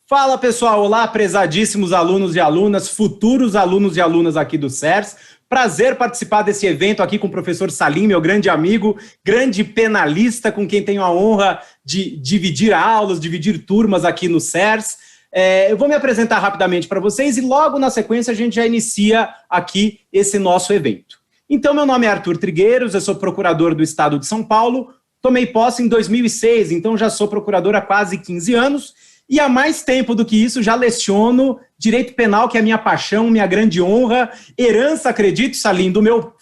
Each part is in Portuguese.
Fala pessoal, olá prezadíssimos alunos e alunas, futuros alunos e alunas aqui do CERS. Prazer participar desse evento aqui com o professor Salim, meu grande amigo, grande penalista, com quem tenho a honra de dividir aulas, dividir turmas aqui no CERS. Eu vou me apresentar rapidamente para vocês e logo na sequência a gente já inicia aqui esse nosso evento. Então, meu nome é Arthur Trigueiros, eu sou procurador do Estado de São Paulo, tomei posse em 2006, então já sou procurador há quase 15 anos, e há mais tempo do que isso já leciono direito penal, que é minha paixão, minha grande honra, herança, acredito, Salim, do meu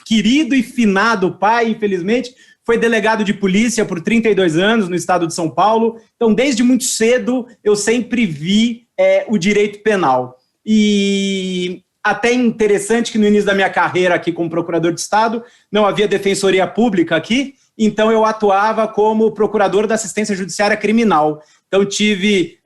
querido e finado pai, infelizmente, foi delegado de polícia por 32 anos no estado de São Paulo, então desde muito cedo eu sempre vi o direito penal. E até interessante que no início da minha carreira aqui como procurador de estado, não havia defensoria pública aqui, então eu atuava como procurador da assistência judiciária criminal. Então, tive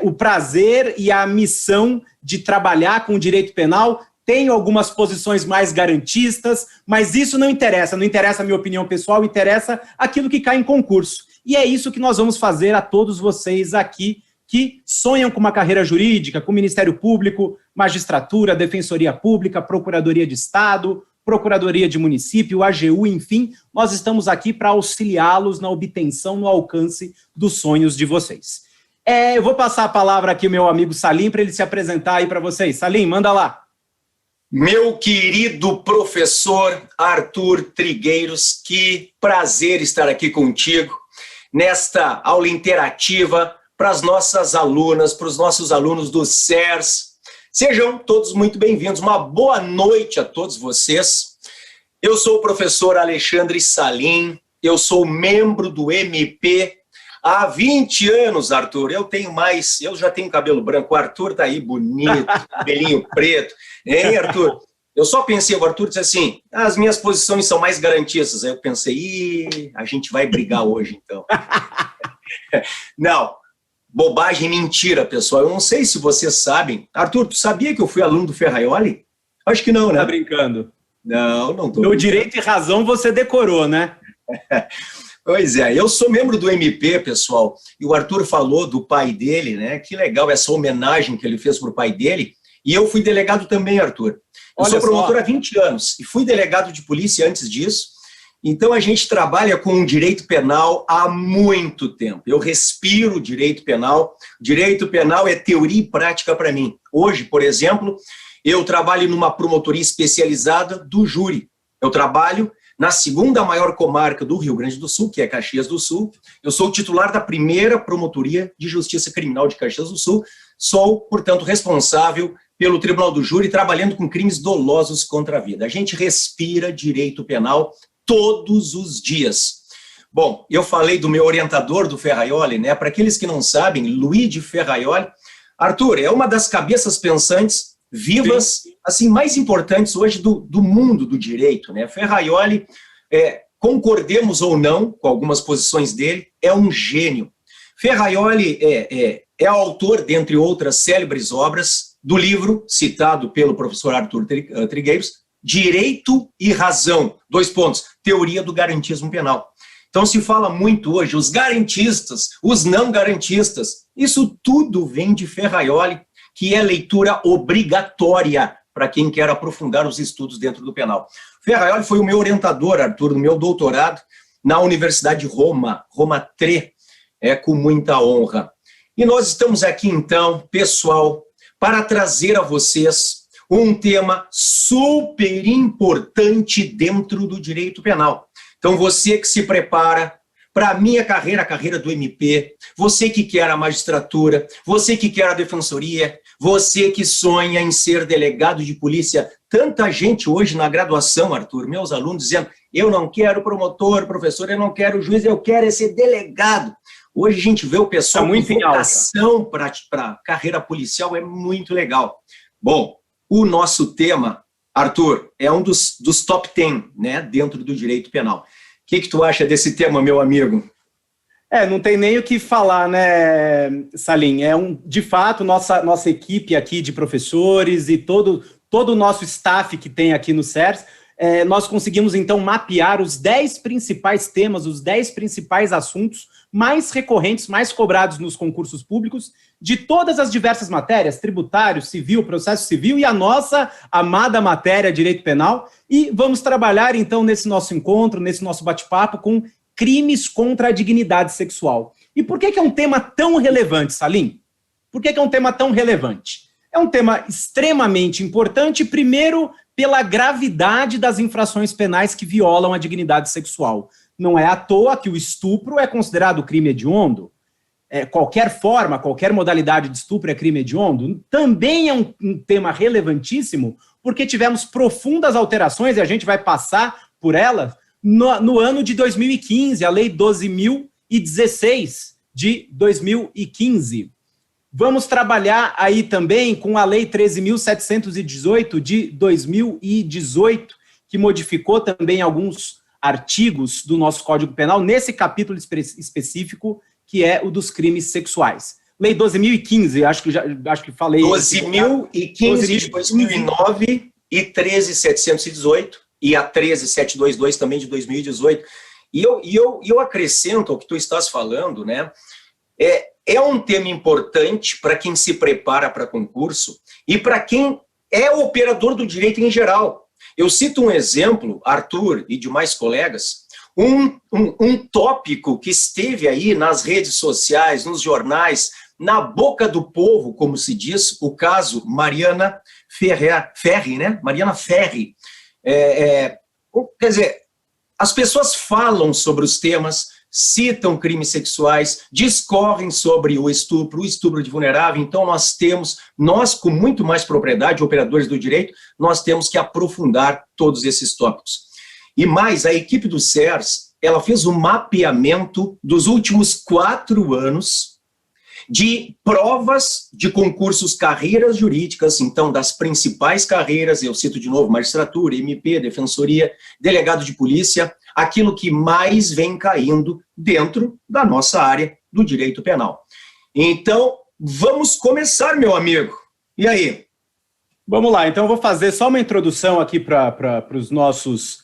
o prazer e a missão de trabalhar com o direito penal. Tenho algumas posições mais garantistas, mas isso não interessa a minha opinião pessoal, interessa aquilo que cai em concurso. E é isso que nós vamos fazer a todos vocês aqui que sonham com uma carreira jurídica, com o Ministério Público, magistratura, defensoria pública, procuradoria de Estado, procuradoria de município, AGU, enfim, nós estamos aqui para auxiliá-los na obtenção, no alcance dos sonhos de vocês. Eu vou passar a palavra aqui ao meu amigo Salim para ele se apresentar aí para vocês. Salim, manda lá. Meu querido professor Arthur Trigueiros, que prazer estar aqui contigo nesta aula interativa para as nossas alunas, para os nossos alunos do CERS. Sejam todos muito bem-vindos. Uma boa noite a todos vocês. Eu sou o professor Alexandre Salim, eu sou membro do MP há 20 anos, Arthur. Eu já tenho cabelo branco. O Arthur tá aí bonito, cabelinho preto. Hein, Arthur? Eu só pensei, o Arthur disse assim, as minhas posições são mais garantistas. Aí eu pensei, a gente vai brigar hoje, então. Não. Bobagem, mentira, pessoal. Eu não sei se vocês sabem. Arthur, tu sabia que eu fui aluno do Ferraioli? Acho que não, né? Tá brincando? Não tô. No direito e razão você decorou, né? Pois é, eu sou membro do MP, pessoal, e o Arthur falou do pai dele, né? Que legal essa homenagem que ele fez pro pai dele. E eu fui delegado também, Arthur. Eu sou promotor há 20 anos e fui delegado de polícia antes disso. Então, a gente trabalha com o direito penal há muito tempo. Eu respiro direito penal. Direito penal é teoria e prática para mim. Hoje, por exemplo, eu trabalho numa promotoria especializada do júri. Eu trabalho na segunda maior comarca do Rio Grande do Sul, que é Caxias do Sul. Eu sou o titular da primeira promotoria de justiça criminal de Caxias do Sul. Sou, portanto, responsável pelo Tribunal do Júri, trabalhando com crimes dolosos contra a vida. A gente respira direito penal todos os dias. Bom, eu falei do meu orientador do Ferraioli, né? Para aqueles que não sabem, Luigi Ferraioli. Arthur, é uma das cabeças pensantes vivas, assim, mais importantes hoje do mundo do direito, né? Ferraioli, concordemos ou não com algumas posições dele, é um gênio. Ferraioli é autor, dentre outras célebres obras, do livro citado pelo professor Arthur Trigueiros, Direito e Razão, teoria do garantismo penal. Então se fala muito hoje, os garantistas, os não garantistas, isso tudo vem de Ferraioli, que é leitura obrigatória para quem quer aprofundar os estudos dentro do penal. Ferraioli foi o meu orientador, Arthur, no meu doutorado na Universidade de Roma, Roma III, com muita honra. E nós estamos aqui então, pessoal, para trazer a vocês um tema super importante dentro do direito penal. Então, você que se prepara para a minha carreira, a carreira do MP, você que quer a magistratura, você que quer a defensoria, você que sonha em ser delegado de polícia, tanta gente hoje na graduação, Arthur, meus alunos dizendo, eu não quero promotor, professor, eu não quero juiz, eu quero ser delegado. Hoje a gente vê o pessoal com vocação para a carreira policial, é muito legal. Bom, o nosso tema, Arthur, é um dos top 10, né, dentro do direito penal. O que tu acha desse tema, meu amigo? Não tem nem o que falar, né, Salim? De fato, nossa equipe aqui de professores e todo o nosso staff que tem aqui no CERS nós conseguimos, então, mapear os 10 principais temas, os 10 principais assuntos mais recorrentes, mais cobrados nos concursos públicos, de todas as diversas matérias, tributário, civil, processo civil e a nossa amada matéria, direito penal. E vamos trabalhar, então, nesse nosso encontro, nesse nosso bate-papo, com crimes contra a dignidade sexual. E por que é um tema tão relevante, Salim? Por que é um tema tão relevante? É um tema extremamente importante, primeiro, pela gravidade das infrações penais que violam a dignidade sexual. Não é à toa que o estupro é considerado crime hediondo. Qualquer forma, qualquer modalidade de estupro é crime hediondo. Também é um tema relevantíssimo, porque tivemos profundas alterações, e a gente vai passar por elas, no ano de 2015, a Lei 12.016 de 2015. Vamos trabalhar aí também com a Lei 13.718 de 2018, que modificou também alguns artigos do nosso Código Penal, nesse capítulo específico, que é o dos crimes sexuais. Lei 12.015, acho que falei... 12.015 de 2009 e 13.718, e a 13.722 também de 2018. E eu acrescento ao que tu estás falando, né? É um tema importante para quem se prepara para concurso e para quem é o operador do direito em geral. Eu cito um exemplo, Arthur e demais colegas, um tópico que esteve aí nas redes sociais, nos jornais, na boca do povo, como se diz, o caso Mariana Ferri, né? Mariana Ferri. Quer dizer, as pessoas falam sobre os temas, citam crimes sexuais, discorrem sobre o estupro de vulnerável. Então nós com muito mais propriedade, operadores do direito, nós temos que aprofundar todos esses tópicos. E mais, a equipe do CERS, ela fez um mapeamento dos últimos 4 anos de provas de concursos, carreiras jurídicas, então das principais carreiras, eu cito de novo, magistratura, MP, defensoria, delegado de polícia, aquilo que mais vem caindo dentro da nossa área do direito penal. Então, vamos começar, meu amigo. E aí? Vamos lá, então eu vou fazer só uma introdução aqui para os nossos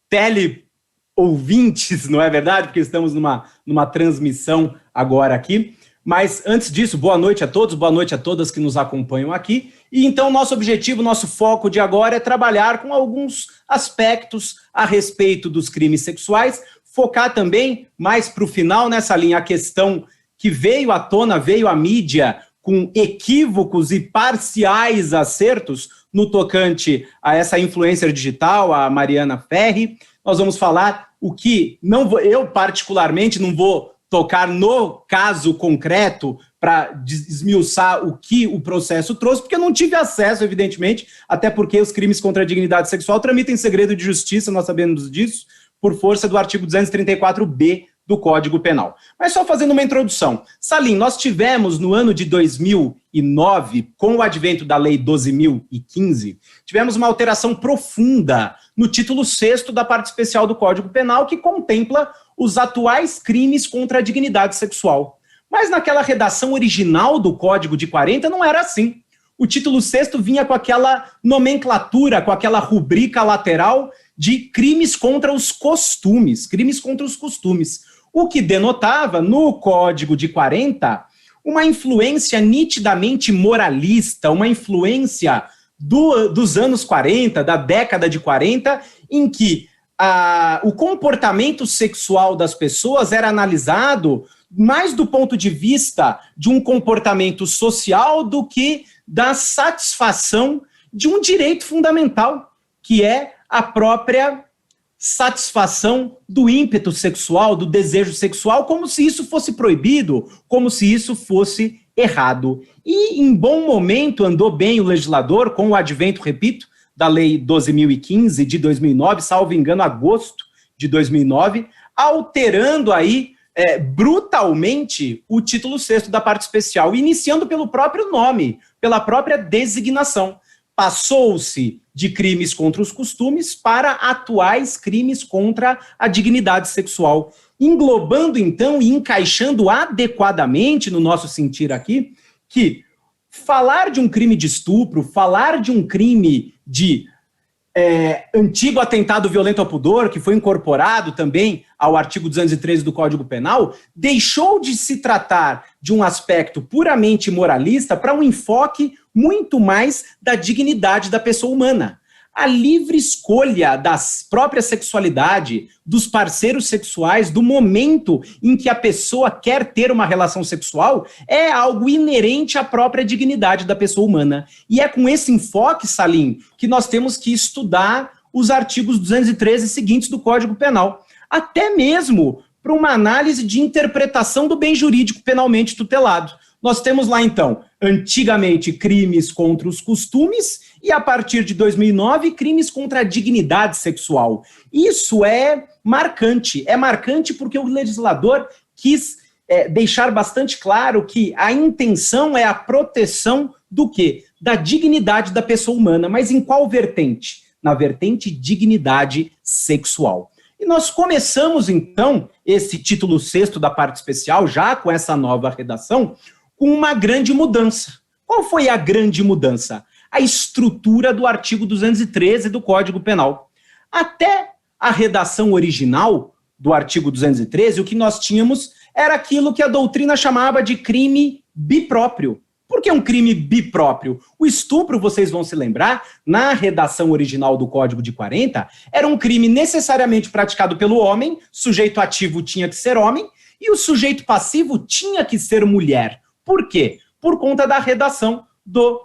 teleouvintes, não é verdade? Porque estamos numa transmissão agora aqui. Mas antes disso, boa noite a todos, boa noite a todas que nos acompanham aqui. E então nosso objetivo, nosso foco de agora é trabalhar com alguns aspectos a respeito dos crimes sexuais, focar também mais para o final nessa linha, a questão que veio à tona, veio à mídia com equívocos e parciais acertos no tocante a essa influencer digital, a Mariana Ferri. Nós vamos falar o que eu particularmente não vou tocar no caso concreto para esmiuçar o que o processo trouxe, porque eu não tive acesso, evidentemente, até porque os crimes contra a dignidade sexual tramitam em segredo de justiça, nós sabemos disso, por força do artigo 234b do Código Penal. Mas só fazendo uma introdução. Salim, nós tivemos no ano de 2009, com o advento da Lei 12.015, tivemos uma alteração profunda no título 6º da parte especial do Código Penal, que contempla os atuais crimes contra a dignidade sexual. Mas naquela redação original do Código de 40 não era assim. O título 6º vinha com aquela nomenclatura, com aquela rubrica lateral de crimes contra os costumes, o que denotava, no Código de 40, uma influência nitidamente moralista, uma influência dos anos 40, da década de 40, em que o comportamento sexual das pessoas era analisado mais do ponto de vista de um comportamento social do que da satisfação de um direito fundamental, que é a própria satisfação do ímpeto sexual, do desejo sexual, como se isso fosse proibido, como se isso fosse errado. E em bom momento andou bem o legislador com o advento, repito, da Lei 12.015 de 2009, salvo engano, agosto de 2009, alterando aí brutalmente o título 6º da parte especial, iniciando pelo próprio nome, pela própria designação. Passou-se de crimes contra os costumes para atuais crimes contra a dignidade sexual, englobando então e encaixando adequadamente no nosso sentir aqui, que falar de um crime de estupro, falar de um crime de antigo atentado violento ao pudor, que foi incorporado também ao artigo 213 do Código Penal, deixou de se tratar de um aspecto puramente moralista para um enfoque muito mais da dignidade da pessoa humana. A livre escolha da própria sexualidade, dos parceiros sexuais, do momento em que a pessoa quer ter uma relação sexual, é algo inerente à própria dignidade da pessoa humana. E é com esse enfoque, Salim, que nós temos que estudar os artigos 213 seguintes do Código Penal. Até mesmo para uma análise de interpretação do bem jurídico penalmente tutelado. Nós temos lá, então, antigamente, crimes contra os costumes e, a partir de 2009, crimes contra a dignidade sexual. Isso é marcante. É marcante porque o legislador quis deixar bastante claro que a intenção é a proteção do quê? Da dignidade da pessoa humana. Mas em qual vertente? Na vertente dignidade sexual. E nós começamos, então, esse título 6º da parte especial, já com essa nova redação, com uma grande mudança. Qual foi a grande mudança? A estrutura do artigo 213 do Código Penal. Até a redação original do artigo 213, o que nós tínhamos era aquilo que a doutrina chamava de crime bipróprio. Por que um crime bipróprio? O estupro, vocês vão se lembrar, na redação original do Código de 40, era um crime necessariamente praticado pelo homem, sujeito ativo tinha que ser homem, e o sujeito passivo tinha que ser mulher. Por quê? Por conta da redação do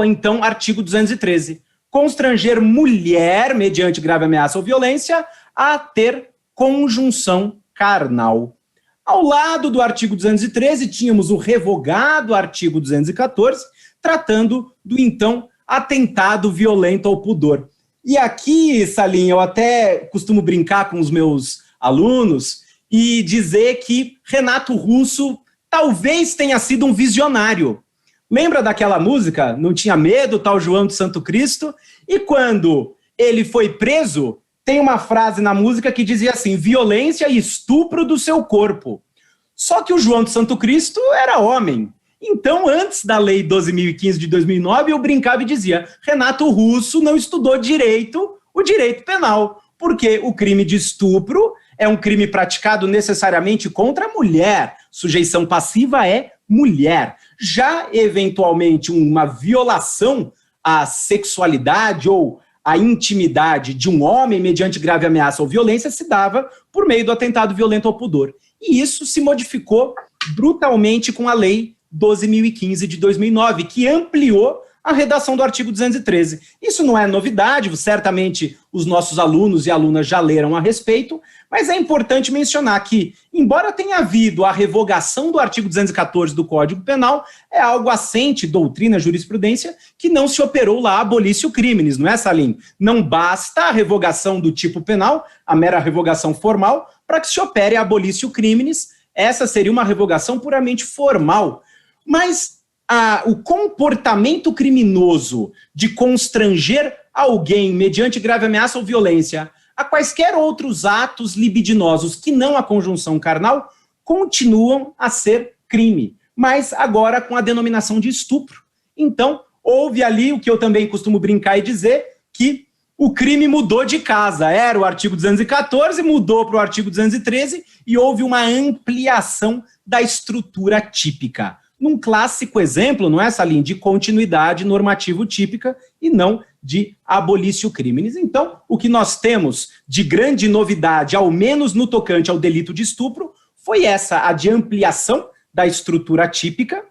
então artigo 213. Constranger mulher, mediante grave ameaça ou violência, a ter conjunção carnal. Ao lado do artigo 213, tínhamos o revogado artigo 214, tratando do então atentado violento ao pudor. E aqui, Salim, eu até costumo brincar com os meus alunos e dizer que Renato Russo talvez tenha sido um visionário. Lembra daquela música? Não tinha medo, tal João de Santo Cristo? E quando ele foi preso, tem uma frase na música que dizia assim, violência e estupro do seu corpo. Só que o João de Santo Cristo era homem. Então, antes da Lei 12.015 de 2009, eu brincava e dizia, Renato Russo não estudou direito, o direito penal, porque o crime de estupro é um crime praticado necessariamente contra a mulher. Sujeição passiva é mulher. Já, eventualmente, uma violação à sexualidade ou à intimidade de um homem mediante grave ameaça ou violência se dava por meio do atentado violento ao pudor. E isso se modificou brutalmente com a Lei 12.015 de 2009, que ampliou a redação do artigo 213. Isso não é novidade, certamente os nossos alunos e alunas já leram a respeito, mas é importante mencionar que, embora tenha havido a revogação do artigo 214 do Código Penal, é algo assente, doutrina, jurisprudência, que não se operou lá abolício crimes, não é, Salim? Não basta a revogação do tipo penal, a mera revogação formal, para que se opere a abolício crimes. Essa seria uma revogação puramente formal. Mas o comportamento criminoso de constranger alguém mediante grave ameaça ou violência a quaisquer outros atos libidinosos que não a conjunção carnal continuam a ser crime, mas agora com a denominação de estupro. Então, houve ali o que eu também costumo brincar e dizer, que o crime mudou de casa. Era o artigo 214, mudou para o artigo 213 e houve uma ampliação da estrutura típica. Num clássico exemplo, não é, Salim, de continuidade normativo típica e não de abolício crimes. Então, o que nós temos de grande novidade, ao menos no tocante ao delito de estupro, foi essa, a de ampliação da estrutura típica.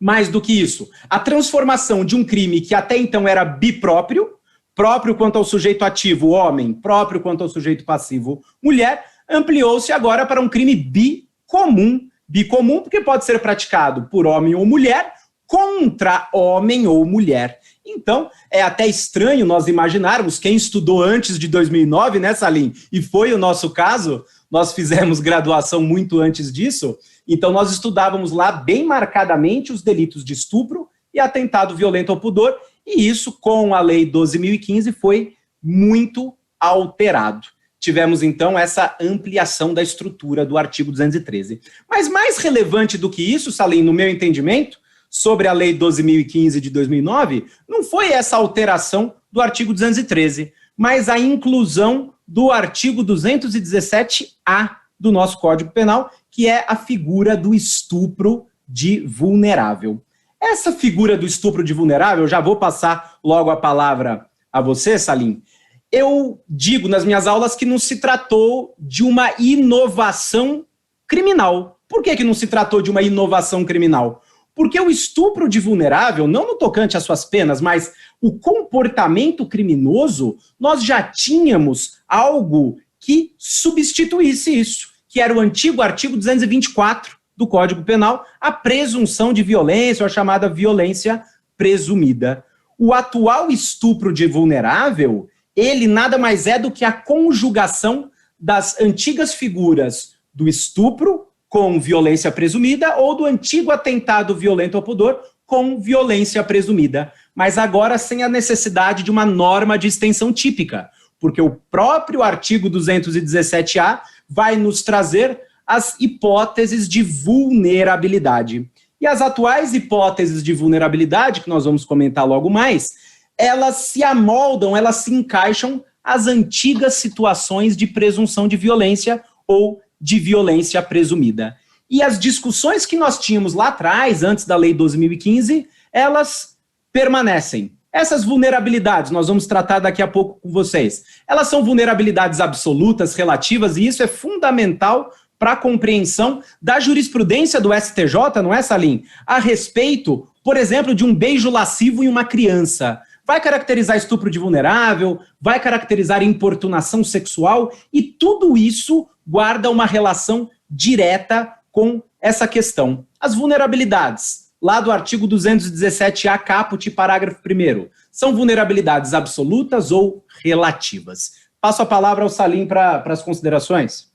Mais do que isso, a transformação de um crime que até então era bipróprio, próprio quanto ao sujeito ativo, homem, próprio quanto ao sujeito passivo, mulher, ampliou-se agora para um crime bicomum. Bicomum porque pode ser praticado por homem ou mulher contra homem ou mulher. Então, é até estranho nós imaginarmos, quem estudou antes de 2009, né, Salim? E foi o nosso caso, nós fizemos graduação muito antes disso, então nós estudávamos lá bem marcadamente os delitos de estupro e atentado violento ao pudor, e isso, com a Lei 12.015, foi muito alterado. Tivemos, então, essa ampliação da estrutura do artigo 213. Mas mais relevante do que isso, Salim, no meu entendimento, sobre a Lei 12.015 de 2009, não foi essa alteração do artigo 213, mas a inclusão do artigo 217-A do nosso Código Penal, que é a figura do estupro de vulnerável. Essa figura do estupro de vulnerável, já vou passar logo a palavra a você, Salim. Eu digo nas minhas aulas que não se tratou de uma inovação criminal. Por que não se tratou de uma inovação criminal? Porque o estupro de vulnerável, não no tocante às suas penas, mas o comportamento criminoso, nós já tínhamos algo que substituísse isso, que era o antigo artigo 224 do Código Penal, a presunção de violência, ou a chamada violência presumida. O atual estupro de vulnerável, ele nada mais é do que a conjugação das antigas figuras do estupro com violência presumida ou do antigo atentado violento ao pudor com violência presumida, mas agora sem a necessidade de uma norma de extensão típica, porque o próprio artigo 217-A vai nos trazer as hipóteses de vulnerabilidade. E as atuais hipóteses de vulnerabilidade, que nós vamos comentar logo mais, elas se amoldam, elas se encaixam às antigas situações de presunção de violência ou de violência presumida. E as discussões que nós tínhamos lá atrás, antes da Lei 12.015, elas permanecem. Essas vulnerabilidades, nós vamos tratar daqui a pouco com vocês, elas são vulnerabilidades absolutas, relativas, e isso é fundamental para a compreensão da jurisprudência do STJ, não é, Salim? A respeito, por exemplo, de um beijo lascivo em uma criança. Vai caracterizar estupro de vulnerável, vai caracterizar importunação sexual, e tudo isso guarda uma relação direta com essa questão. As vulnerabilidades, lá do artigo 217-A, caput, parágrafo 1º, são vulnerabilidades absolutas ou relativas. Passo a palavra ao Salim para as considerações.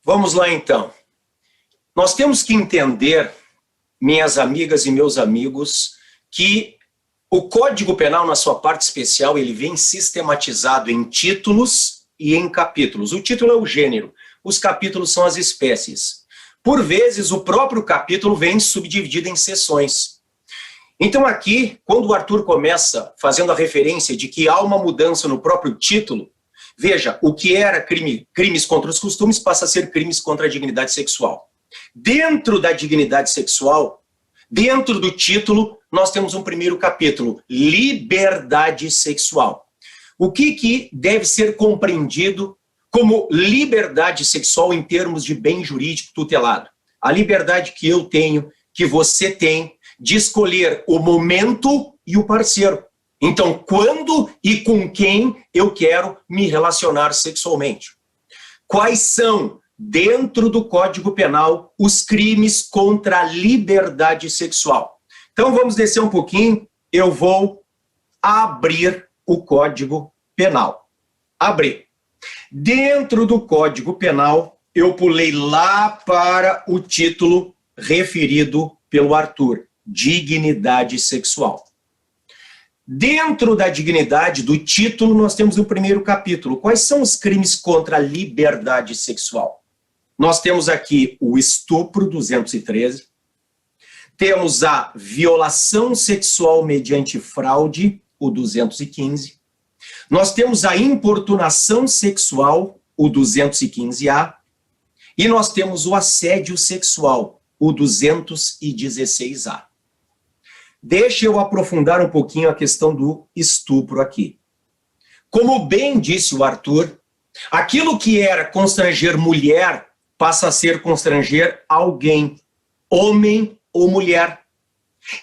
Vamos lá, então. Nós temos que entender, minhas amigas e meus amigos, que o Código Penal, na sua parte especial, ele vem sistematizado em títulos e em capítulos. O título é o gênero, os capítulos são as espécies. Por vezes, o próprio capítulo vem subdividido em seções. Então aqui, quando o Arthur começa fazendo a referência de que há uma mudança no próprio título, veja, o que era crimes contra os costumes passa a ser crimes contra a dignidade sexual. Dentro da dignidade sexual, dentro do título, nós temos um primeiro capítulo, liberdade sexual. O que deve ser compreendido como liberdade sexual em termos de bem jurídico tutelado? A liberdade que eu tenho, que você tem, de escolher o momento e o parceiro. Então, quando e com quem eu quero me relacionar sexualmente? Quais são, dentro do Código Penal, os crimes contra a liberdade sexual? Então, vamos descer um pouquinho, eu vou abrir o Código Penal. Abrir. Dentro do Código Penal, eu pulei lá para o título referido pelo Arthur, dignidade sexual. Dentro da dignidade do título, nós temos o primeiro capítulo. Quais são os crimes contra a liberdade sexual? Nós temos aqui o estupro, 213. Temos a violação sexual mediante fraude, o 215. Nós temos a importunação sexual, o 215-A. E nós temos o assédio sexual, o 216-A. Deixa eu aprofundar um pouquinho a questão do estupro aqui. Como bem disse o Arthur, aquilo que era constranger mulher passa a ser constranger alguém, homem ou mulher.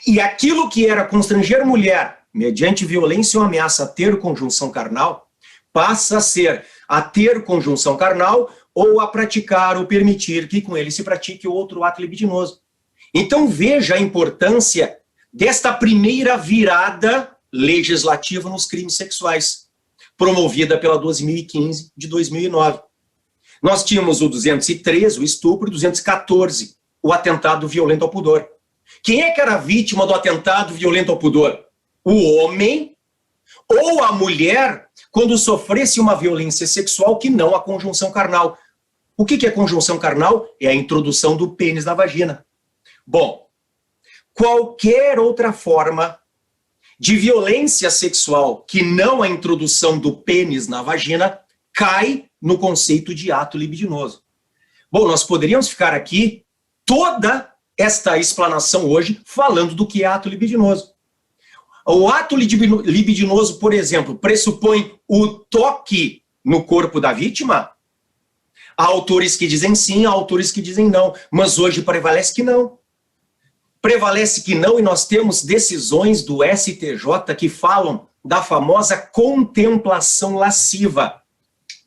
E aquilo que era constranger mulher, mediante violência ou ameaça a ter conjunção carnal, passa a ser a ter conjunção carnal ou a praticar ou permitir que com ele se pratique outro ato libidinoso. Então veja a importância desta primeira virada legislativa nos crimes sexuais, promovida pela 12.015 de 2009. Nós tínhamos o 213, o estupro, o 214, o atentado violento ao pudor. Quem é que era vítima do atentado violento ao pudor? O homem ou a mulher, quando sofresse uma violência sexual que não a conjunção carnal. O que é conjunção carnal? É a introdução do pênis na vagina. Bom, qualquer outra forma de violência sexual, que não a introdução do pênis na vagina, cai no conceito de ato libidinoso. Bom, nós poderíamos ficar aqui toda esta explanação hoje falando do que é ato libidinoso. O ato libidinoso, por exemplo, pressupõe o toque no corpo da vítima? Há autores que dizem sim, há autores que dizem não, mas hoje prevalece que não. Prevalece que não, e nós temos decisões do STJ que falam da famosa contemplação lasciva.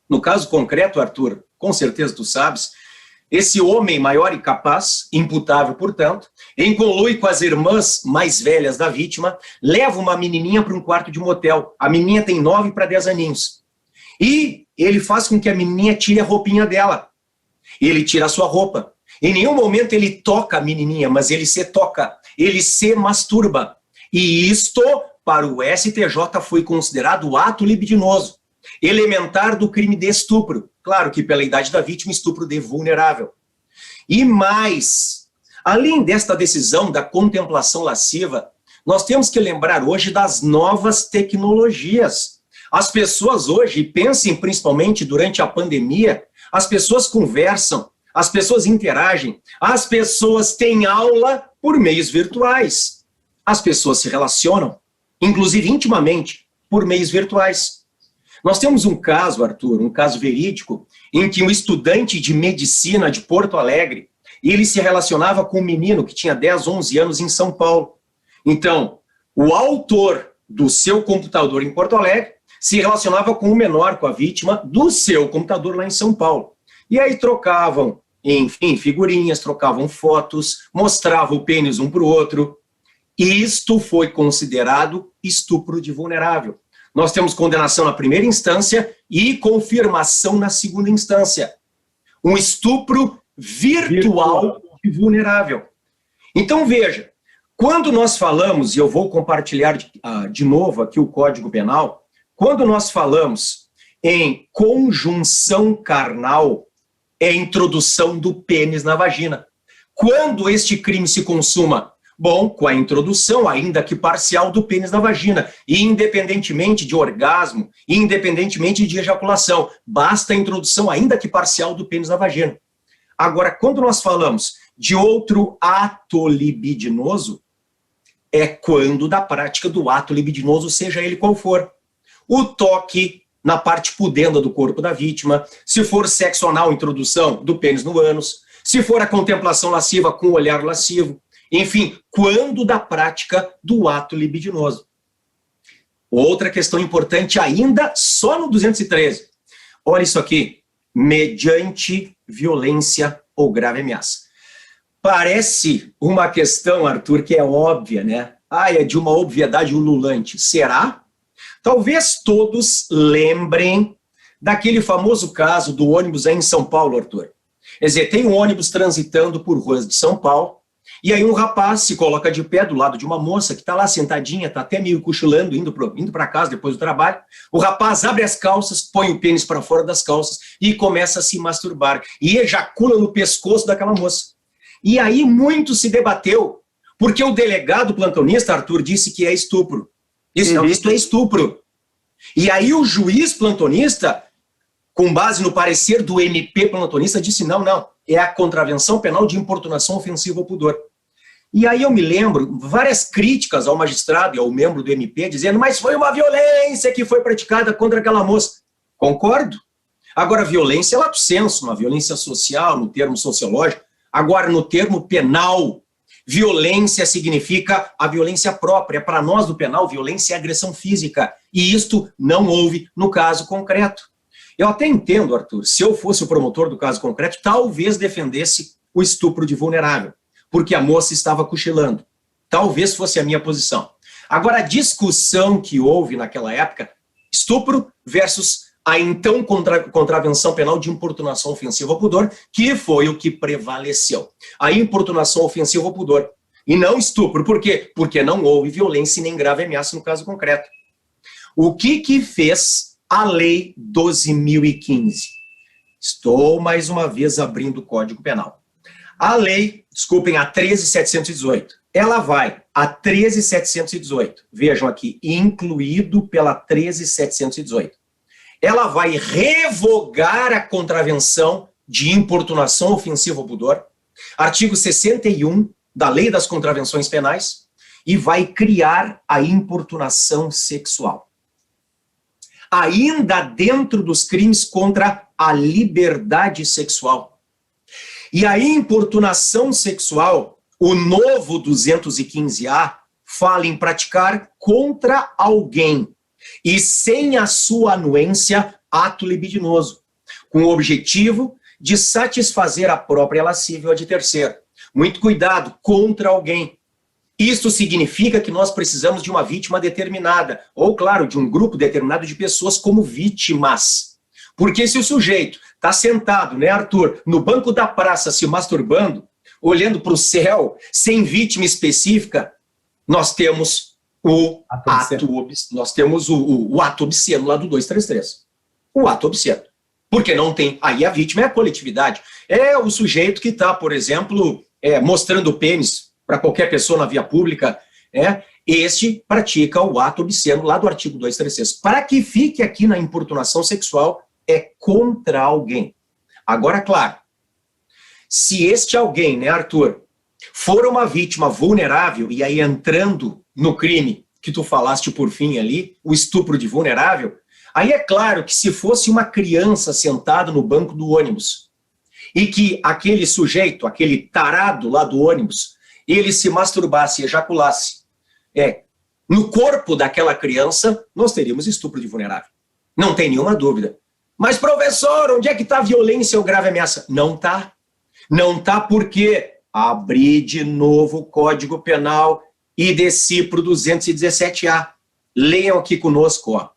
No caso concreto, Arthur, com certeza tu sabes, esse homem maior e capaz, imputável, portanto, em conluio com as irmãs mais velhas da vítima, leva uma menininha para um quarto de motel. A menininha tem 9 para 10 aninhos. E ele faz com que a menininha tire a roupinha dela. Ele tira a sua roupa. Em nenhum momento ele toca a menininha, mas ele se toca, ele se masturba. E isto, para o STJ, foi considerado ato libidinoso, elementar do crime de estupro. Claro que pela idade da vítima, estupro de vulnerável. E mais, além desta decisão da contemplação lasciva, nós temos que lembrar hoje das novas tecnologias. As pessoas hoje, pensem principalmente durante a pandemia, as pessoas conversam, as pessoas interagem, as pessoas têm aula por meios virtuais. As pessoas se relacionam, inclusive intimamente, por meios virtuais. Nós temos um caso, Arthur, um caso verídico, em que um estudante de medicina de Porto Alegre, ele se relacionava com um menino que tinha 10, 11 anos em São Paulo. Então, o autor do seu computador em Porto Alegre se relacionava com o menor, com a vítima, do seu computador lá em São Paulo. E aí trocavam, enfim, figurinhas, trocavam fotos, mostravam o pênis um para o outro. E isto foi considerado estupro de vulnerável. Nós temos condenação na primeira instância e confirmação na segunda instância. Um estupro virtual e vulnerável. Então, veja, quando nós falamos, e eu vou compartilhar de novo aqui o Código Penal, quando nós falamos em conjunção carnal, é a introdução do pênis na vagina. Quando este crime se consuma? Bom, com a introdução, ainda que parcial, do pênis na vagina, e independentemente de orgasmo, independentemente de ejaculação, basta a introdução, ainda que parcial, do pênis na vagina. Agora, quando nós falamos de outro ato libidinoso, é quando da prática do ato libidinoso, seja ele qual for. O toque na parte pudenda do corpo da vítima, se for sexo anal, introdução do pênis no ânus, se for a contemplação lasciva com o olhar lascivo, enfim, quando da prática do ato libidinoso. Outra questão importante ainda, só no 213. Olha isso aqui. Mediante violência ou grave ameaça. Parece uma questão, Arthur, que é óbvia, né? É de uma obviedade ululante. Será? Talvez todos lembrem daquele famoso caso do ônibus aí em São Paulo, Arthur. Quer dizer, tem um ônibus transitando por ruas de São Paulo, e aí um rapaz se coloca de pé do lado de uma moça que está lá sentadinha, está até meio cochilando, indo para casa depois do trabalho. O rapaz abre as calças, põe o pênis para fora das calças e começa a se masturbar. E ejacula no pescoço daquela moça. E aí muito se debateu, porque o delegado plantonista, Arthur, disse que é estupro. Isso é estupro. E aí o juiz plantonista, com base no parecer do MP plantonista, disse não, é a contravenção penal de importunação ofensiva ao pudor. E aí eu me lembro, várias críticas ao magistrado e ao membro do MP, dizendo, mas foi uma violência que foi praticada contra aquela moça. Concordo. Agora, violência é lato sensu, uma violência social, no termo sociológico. Agora, no termo penal, violência significa a violência própria. Para nós do penal, violência é agressão física. E isto não houve no caso concreto. Eu até entendo, Arthur, se eu fosse o promotor do caso concreto, talvez defendesse o estupro de vulnerável, porque a moça estava cochilando. Talvez fosse a minha posição. Agora, a discussão que houve naquela época, estupro versus a então contravenção penal de importunação ofensiva ao pudor, que foi o que prevaleceu. A importunação ofensiva ao pudor. E não estupro. Por quê? Porque não houve violência e nem grave ameaça no caso concreto. O que fez a Lei 12.015? Estou, mais uma vez, abrindo o Código Penal. A Lei desculpem, a 13.718. Ela vai a 13.718. Vejam aqui, incluído pela 13.718. Ela vai revogar a contravenção de importunação ofensiva ao pudor, artigo 61 da Lei das Contravenções Penais, e vai criar a importunação sexual. Ainda dentro dos crimes contra a liberdade sexual. E a importunação sexual, o novo 215A, fala em praticar contra alguém e sem a sua anuência, ato libidinoso, com o objetivo de satisfazer a própria lascívia ou a de terceiro. Muito cuidado, contra alguém. Isso significa que nós precisamos de uma vítima determinada, ou, claro, de um grupo determinado de pessoas como vítimas. Porque se o sujeito está sentado, né, Arthur, no banco da praça se masturbando, olhando para o céu, sem vítima específica, nós temos o ato obsceno lá do 233. O ato obsceno. Porque não tem... Aí a vítima é a coletividade. É o sujeito que está, por exemplo, mostrando o pênis para qualquer pessoa na via pública, este pratica o ato obsceno lá do artigo 236. Para que fique aqui na importunação sexual, é contra alguém. Agora, claro, se este alguém, né, Arthur, for uma vítima vulnerável, e aí entrando no crime que tu falaste por fim ali, o estupro de vulnerável, aí é claro que se fosse uma criança sentada no banco do ônibus, e que aquele sujeito, aquele tarado lá do ônibus, ele se masturbasse e ejaculasse no corpo daquela criança, nós teríamos estupro de vulnerável. Não tem nenhuma dúvida. Mas, professor, onde é que está a violência ou grave ameaça? Não está. Não está porque abri de novo o Código Penal e desci para o 217A. Leiam aqui conosco, ó.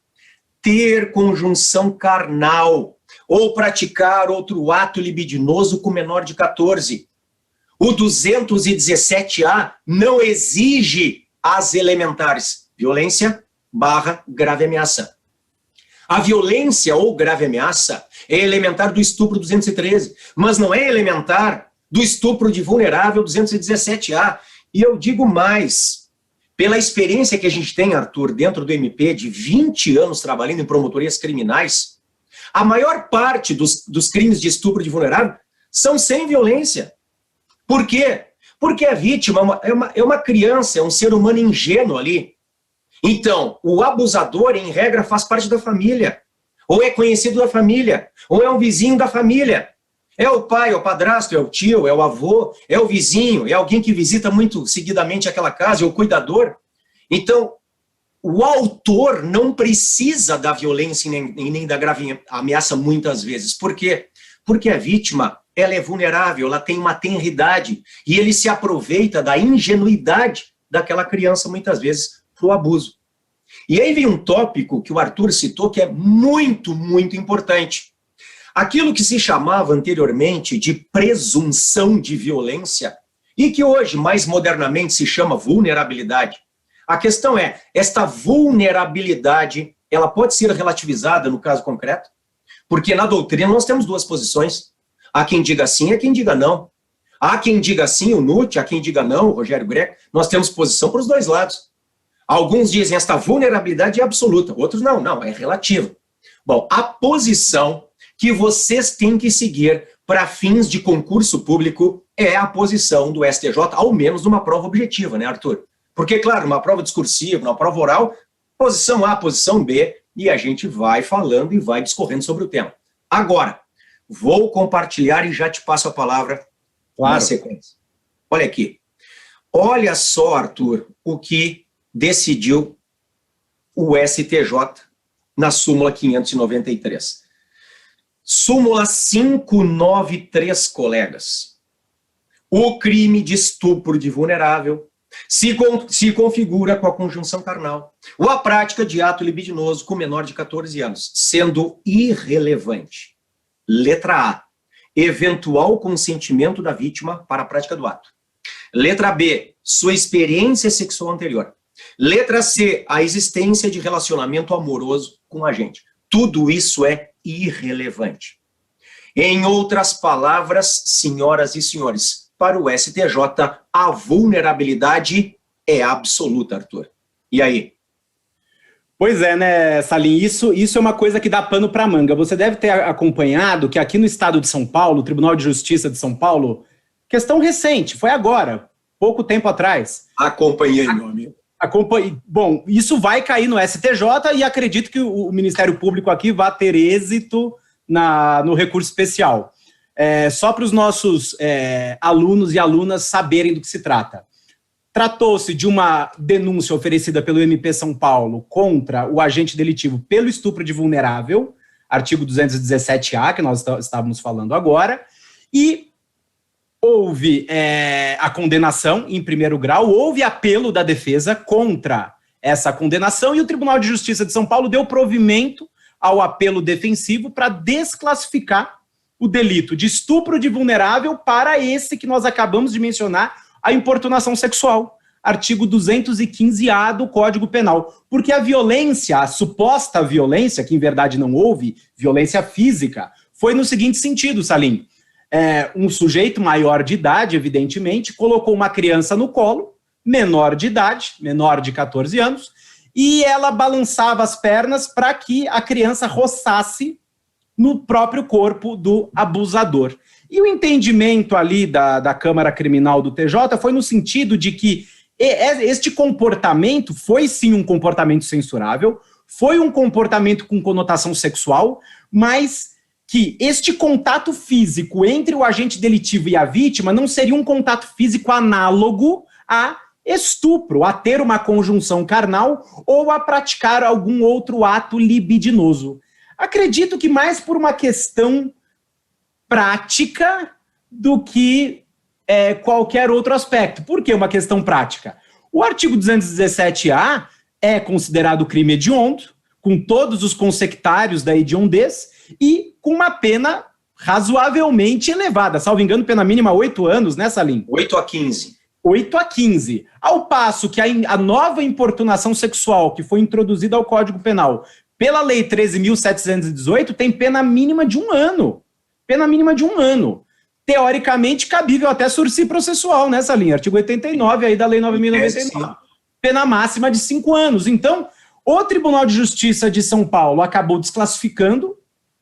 Ter conjunção carnal ou praticar outro ato libidinoso com menor de 14. O 217A não exige as elementares violência / grave ameaça. A violência ou grave ameaça é elementar do estupro 213, mas não é elementar do estupro de vulnerável 217A. E eu digo mais, pela experiência que a gente tem, Arthur, dentro do MP, de 20 anos trabalhando em promotorias criminais, a maior parte dos crimes de estupro de vulnerável são sem violência. Por quê? Porque a vítima é uma criança, é um ser humano ingênuo ali. Então, o abusador, em regra, faz parte da família. Ou é conhecido da família, ou é um vizinho da família. É o pai, é o padrasto, é o tio, é o avô, é o vizinho, é alguém que visita muito seguidamente aquela casa, é o cuidador. Então, o autor não precisa da violência nem da grave ameaça muitas vezes. Por quê? Porque a vítima, ela é vulnerável, ela tem uma tenridade, e ele se aproveita da ingenuidade daquela criança, muitas vezes, para o abuso. E aí vem um tópico que o Arthur citou, que é muito, muito importante. Aquilo que se chamava anteriormente de presunção de violência, e que hoje, mais modernamente, se chama vulnerabilidade. A questão é, esta vulnerabilidade, ela pode ser relativizada no caso concreto? Porque na doutrina nós temos duas posições. Há quem diga sim, há quem diga não. Há quem diga sim, o Nutt, há quem diga não, o Rogério Greco. Nós temos posição para os dois lados. Alguns dizem esta vulnerabilidade é absoluta, outros não, é relativa. Bom, a posição que vocês têm que seguir para fins de concurso público é a posição do STJ, ao menos numa prova objetiva, né, Arthur? Porque, claro, uma prova discursiva, uma prova oral, posição A, posição B, e a gente vai falando e vai discorrendo sobre o tema. Agora, vou compartilhar e já te passo a palavra na sequência. Olha aqui. Olha só, Arthur, o que decidiu o STJ na súmula 593. Súmula 593, colegas. O crime de estupro de vulnerável se configura com a conjunção carnal ou a prática de ato libidinoso com menor de 14 anos, sendo irrelevante. Letra A. Eventual consentimento da vítima para a prática do ato. Letra B. Sua experiência sexual anterior. Letra C. A existência de relacionamento amoroso com a agente. Tudo isso é irrelevante. Em outras palavras, senhoras e senhores, para o STJ, a vulnerabilidade é absoluta, Arthur. E aí? Pois é, né, Salim? Isso é uma coisa que dá pano para manga. Você deve ter acompanhado que aqui no estado de São Paulo, o Tribunal de Justiça de São Paulo, questão recente, foi agora, pouco tempo atrás. Acompanhei, meu amigo. Bom, isso vai cair no STJ e acredito que o Ministério Público aqui vai ter êxito no recurso especial. Só para os nossos alunos e alunas saberem do que se trata. Tratou-se de uma denúncia oferecida pelo MP São Paulo contra o agente delitivo pelo estupro de vulnerável, artigo 217-A, que nós estávamos falando agora, e houve a condenação em primeiro grau, houve apelo da defesa contra essa condenação e o Tribunal de Justiça de São Paulo deu provimento ao apelo defensivo para desclassificar o delito de estupro de vulnerável para esse que nós acabamos de mencionar, a importunação sexual, artigo 215-A do Código Penal. Porque a violência, a suposta violência, que em verdade não houve, violência física, foi no seguinte sentido, Salim. Um sujeito maior de idade, evidentemente, colocou uma criança no colo, menor de idade, menor de 14 anos, e ela balançava as pernas para que a criança roçasse no próprio corpo do abusador. E o entendimento ali da Câmara Criminal do TJ foi no sentido de que este comportamento foi sim um comportamento censurável, foi um comportamento com conotação sexual, mas que este contato físico entre o agente delitivo e a vítima não seria um contato físico análogo a estupro, a ter uma conjunção carnal ou a praticar algum outro ato libidinoso. Acredito que mais por uma questão prática do que qualquer outro aspecto. Por que uma questão prática? O artigo 217-A é considerado crime hediondo, com todos os consectários da hediondez e com uma pena razoavelmente elevada. Salvo engano, pena mínima 8 anos, né, Salim? 8 a 15. 8 a 15. Ao passo que a nova importunação sexual que foi introduzida ao Código Penal pela Lei 13.718 tem pena mínima de 1 ano. Pena mínima de 1 ano. Teoricamente, cabível até sursi processual, nessa linha. Artigo 89 aí da Lei 9.099. Pena máxima de 5 anos. Então, o Tribunal de Justiça de São Paulo acabou desclassificando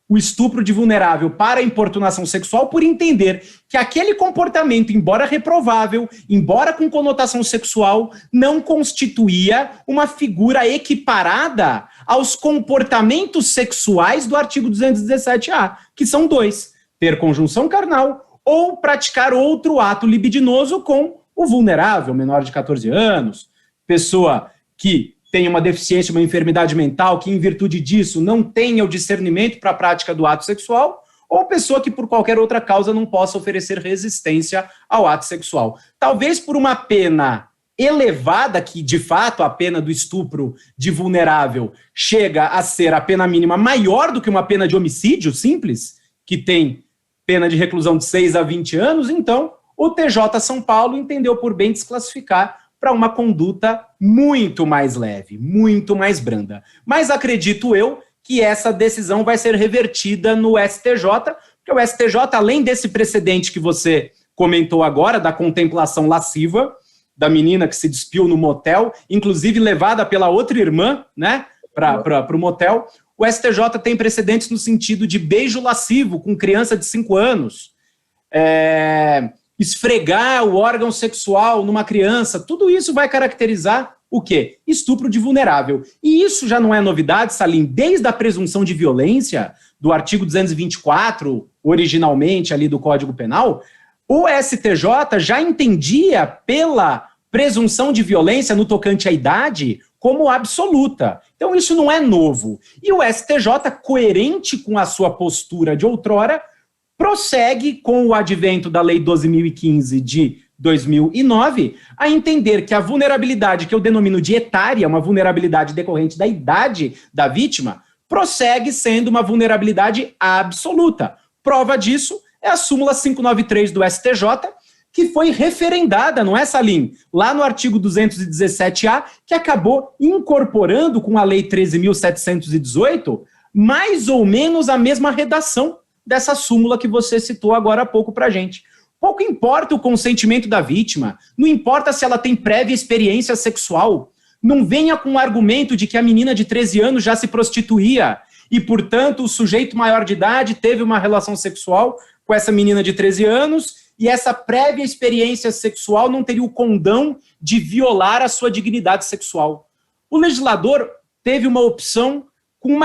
o estupro de vulnerável para a importunação sexual por entender que aquele comportamento, embora reprovável, embora com conotação sexual, não constituía uma figura equiparada aos comportamentos sexuais do artigo 217-A, que são 2, ter conjunção carnal ou praticar outro ato libidinoso com o vulnerável, menor de 14 anos, pessoa que tem uma deficiência, uma enfermidade mental, que em virtude disso não tenha o discernimento para a prática do ato sexual, ou pessoa que por qualquer outra causa não possa oferecer resistência ao ato sexual. Talvez por uma pena elevada, que de fato a pena do estupro de vulnerável chega a ser a pena mínima maior do que uma pena de homicídio simples, que tem pena de reclusão de 6 a 20 anos, então o TJ São Paulo entendeu por bem desclassificar para uma conduta muito mais leve, muito mais branda. Mas acredito eu que essa decisão vai ser revertida no STJ, porque o STJ, além desse precedente que você comentou agora, da contemplação lasciva, da menina que se despiu no motel, inclusive levada pela outra irmã, né, para o motel, o STJ tem precedentes no sentido de beijo lascivo com criança de 5 anos, esfregar o órgão sexual numa criança, tudo isso vai caracterizar o quê? Estupro de vulnerável. E isso já não é novidade, Salim, desde a presunção de violência do artigo 224, originalmente ali do Código Penal, o STJ já entendia pela presunção de violência no tocante à idade como absoluta. Então isso não é novo. E o STJ, coerente com a sua postura de outrora, prossegue com o advento da Lei 12.015 de 2009 a entender que a vulnerabilidade que eu denomino de etária, uma vulnerabilidade decorrente da idade da vítima, prossegue sendo uma vulnerabilidade absoluta. Prova disso é a súmula 593 do STJ, que foi referendada, não é, Salim? Lá no artigo 217-A, que acabou incorporando com a Lei 13.718 mais ou menos a mesma redação dessa súmula que você citou agora há pouco para a gente. Pouco importa o consentimento da vítima, não importa se ela tem prévia experiência sexual. Não venha com o argumento de que a menina de 13 anos já se prostituía e, portanto, o sujeito maior de idade teve uma relação sexual com essa menina de 13 anos e essa prévia experiência sexual não teria o condão de violar a sua dignidade sexual. O legislador teve uma opção com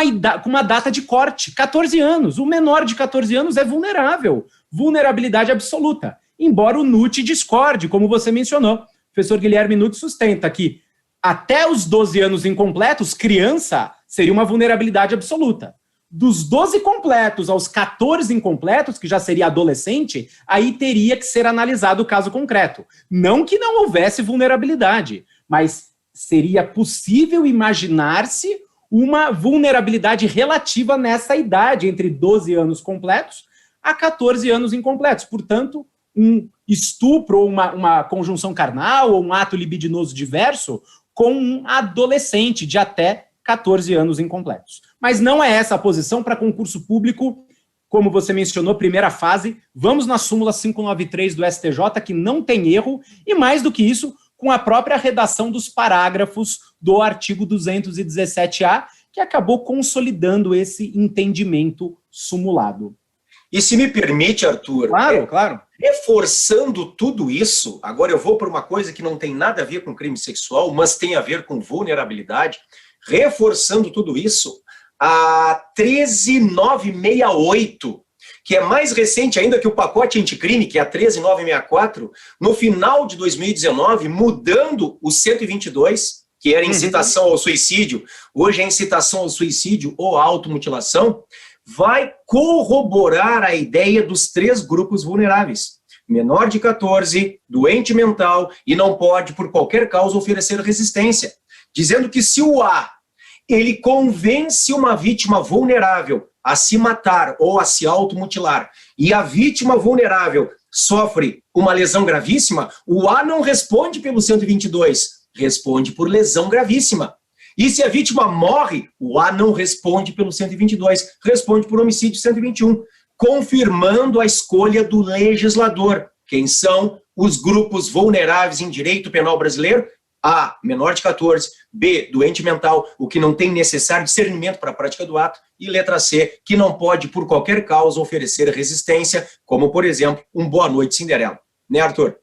uma data de corte, 14 anos. O menor de 14 anos é vulnerável, vulnerabilidade absoluta. Embora o NUT discorde, como você mencionou. O professor Guilherme Nutt sustenta que até os 12 anos incompletos, criança seria uma vulnerabilidade absoluta. Dos 12 completos aos 14 incompletos, que já seria adolescente, aí teria que ser analisado o caso concreto. Não que não houvesse vulnerabilidade, mas seria possível imaginar-se uma vulnerabilidade relativa nessa idade, entre 12 anos completos a 14 anos incompletos. Portanto, um estupro ou uma conjunção carnal ou um ato libidinoso diverso com um adolescente de até 14 anos incompletos. Mas não é essa a posição para concurso público, como você mencionou, primeira fase. Vamos na súmula 593 do STJ, que não tem erro, e mais do que isso, com a própria redação dos parágrafos do artigo 217-A, que acabou consolidando esse entendimento sumulado. E se me permite, Arthur, claro. Reforçando tudo isso, agora eu vou para uma coisa que não tem nada a ver com crime sexual, mas tem a ver com vulnerabilidade, reforçando tudo isso, a 13968, que é mais recente ainda que o pacote anticrime, que é a 13964, no final de 2019, mudando o 122, que era incitação ao suicídio, hoje é incitação ao suicídio ou automutilação, vai corroborar a ideia dos 3 grupos vulneráveis. Menor de 14, doente mental e não pode, por qualquer causa, oferecer resistência. Dizendo que se o A, ele convence uma vítima vulnerável a se matar ou a se automutilar, e a vítima vulnerável sofre uma lesão gravíssima, o A não responde pelo 122, responde por lesão gravíssima. E se a vítima morre, o A não responde pelo 122, responde por homicídio 121, confirmando a escolha do legislador. Quem são os grupos vulneráveis em direito penal brasileiro? A, menor de 14, B, doente mental, o que não tem necessário discernimento para a prática do ato, e letra C, que não pode, por qualquer causa, oferecer resistência, como, por exemplo, um Boa Noite Cinderela. Né, Arthur?